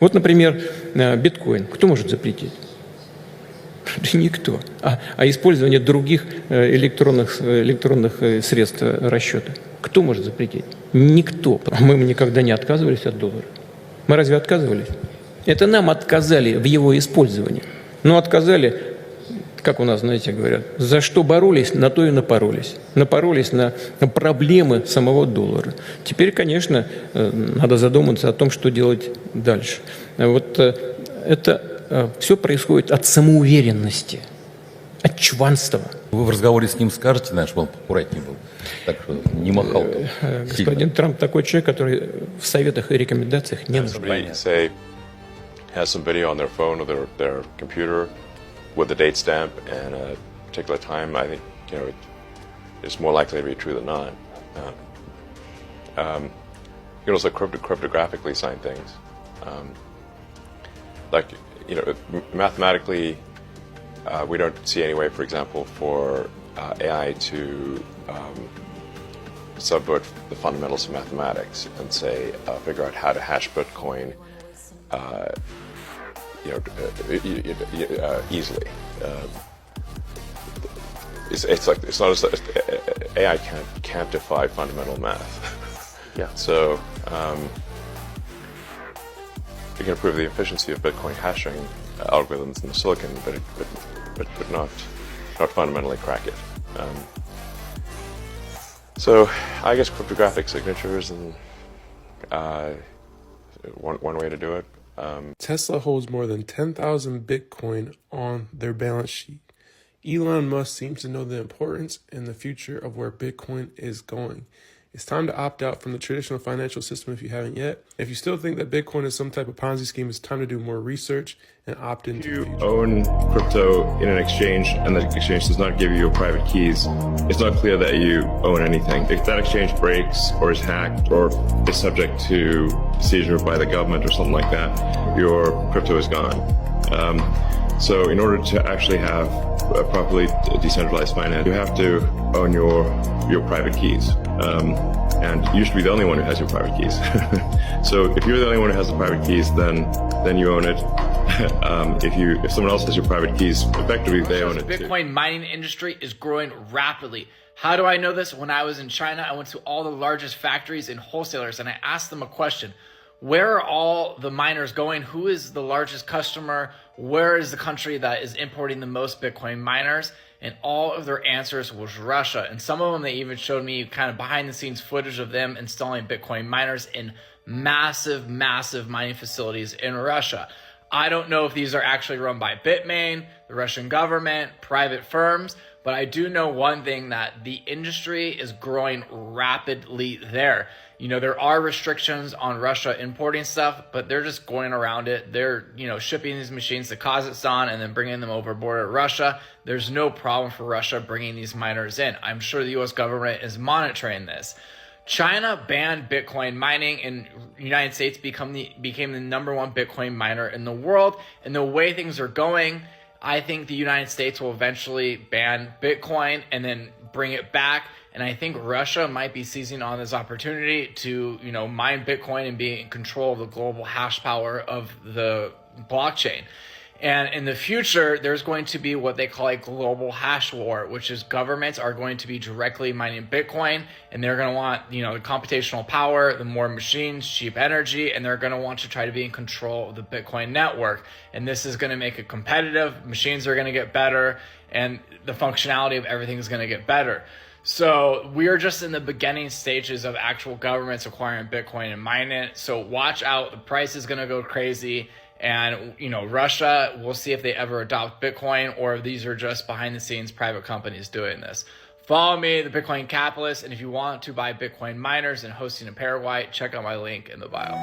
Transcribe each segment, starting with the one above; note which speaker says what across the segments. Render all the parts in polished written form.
Speaker 1: Вот, например, биткоин. Кто может запретить? Никто. А использование других электронных средств расчета. Кто может запретить? Никто. Мы никогда не отказывались от доллара. Мы разве отказывались? Это нам отказали в его использовании. Но отказали, как у нас, знаете, говорят, за что боролись, на то и напоролись. Напоролись на проблемы самого доллара. Теперь, конечно, надо задуматься о том, что делать дальше. Вот это все происходит от самоуверенности, от чванства.
Speaker 2: Вы в разговоре с ним скажете, знаешь, чтобы он поаккуратнее был, так что не махал.
Speaker 1: Господин Трамп такой человек, который в советах и рекомендациях не нуждается.
Speaker 3: Has some video on their phone or their computer with a date stamp and a particular time, I think, it's more likely to be true than not. You can also cryptographically sign things. Mathematically, we don't see any way, for example, for AI to subvert the fundamentals of mathematics and say, figure out how to hash Bitcoin easily. It's not as AI can't defy fundamental math.
Speaker 4: Yeah.
Speaker 3: So you can improve the efficiency of Bitcoin hashing algorithms in the silicon, but not fundamentally crack it. So I guess cryptographic signatures and one way to do it.
Speaker 5: Tesla holds more than 10,000 Bitcoin on their balance sheet. Elon Musk seems to know the importance and the future of where Bitcoin is going. It's time to opt out from the traditional financial system if you haven't yet. If you still think that Bitcoin is some type of Ponzi scheme, it's time to do more research and opt into the future.
Speaker 3: If you own crypto in an exchange and the exchange does not give you your private keys, it's not clear that you own anything. If that exchange breaks or is hacked or is subject to seizure by the government or something like that, your crypto is gone. So in order to actually have a properly decentralized finance, you have to own your private keys. And you should be the only one who has your private keys. So if you're the only one who has the private keys, then you own it. If someone else has your private keys, effectively they own it too.
Speaker 6: The Bitcoin mining industry is growing rapidly. How do I know this? When I was in China, I went to all the largest factories and wholesalers and I asked them a question. Where are all the miners going? Who is the largest customer? Where is the country that is importing the most Bitcoin miners? And all of their answers was Russia. And some of them, they even showed me kind of behind the scenes footage of them installing Bitcoin miners in massive, massive mining facilities in Russia. I don't know if these are actually run by Bitmain, the Russian government, private firms, but I do know one thing, that the industry is growing rapidly there. There are restrictions on Russia importing stuff, but they're just going around it. They're, shipping these machines to Kazakhstan and then bringing them over border to Russia. There's no problem for Russia bringing these miners in. I'm sure the US government is monitoring this. China banned Bitcoin mining and the United States became the #1 Bitcoin miner in the world. And the way things are going, I think the United States will eventually ban Bitcoin and then bring it back. And I think Russia might be seizing on this opportunity to, mine Bitcoin and be in control of the global hash power of the blockchain. And in the future, there's going to be what they call a global hash war, which is governments are going to be directly mining Bitcoin, and they're going to want, the computational power, the more machines, cheap energy, and they're going to want to try to be in control of the Bitcoin network. And this is going to make it competitive. Machines are going to get better, and the functionality of everything is going to get better. So we are just in the beginning stages of actual governments acquiring Bitcoin and mining it. So watch out. The price is going to go crazy. And, Russia, we'll see if they ever adopt Bitcoin or if these are just behind the scenes private companies doing this. Follow me, the Bitcoin Capitalist. And if you want to buy Bitcoin miners and hosting in Paraguay, check out my link in the bio.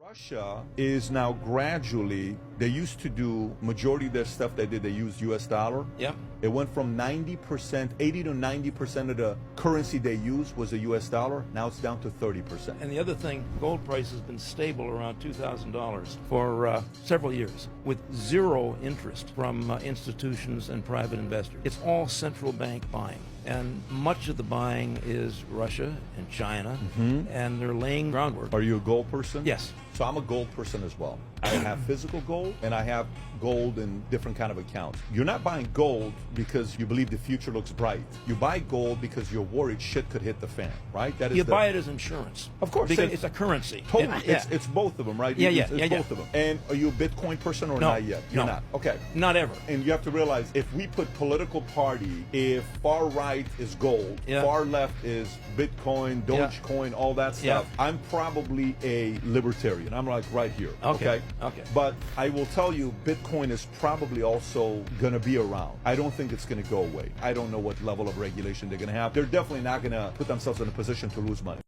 Speaker 7: Russia is now gradually
Speaker 4: They used to do majority of their stuff they did, they used US dollar.
Speaker 7: Yeah.
Speaker 4: It went from 90%, 80 to 90% of the currency they used was the US dollar. Now it's down to 30%.
Speaker 7: And the other thing, gold price has been stable around $2,000 for several years with zero interest from institutions and private investors. It's all central bank buying. And much of the buying is Russia and China, and they're laying groundwork.
Speaker 4: Are you a gold person?
Speaker 7: Yes.
Speaker 4: So I'm a gold person as well. I have physical gold and I have gold in different kind of accounts. You're not buying gold because you believe the future looks bright. You buy gold because you're worried shit could hit the fan, right? That is
Speaker 7: You buy it as insurance.
Speaker 4: Of course.
Speaker 7: Because it's a currency.
Speaker 4: Totally. It's both of them, right? It's both of them. And are you a Bitcoin person or not yet? You're not. Okay.
Speaker 7: Not ever.
Speaker 4: And you have to realize if we put political party, if far right is gold, far left is Bitcoin, Dogecoin, all that stuff, I'm probably a libertarian. I'm like right here. Okay. But I will tell you, Bitcoin is probably also going to be around. I don't think it's going to go away. I don't know what level of regulation they're going to have. They're definitely not going to put themselves in a position to lose money.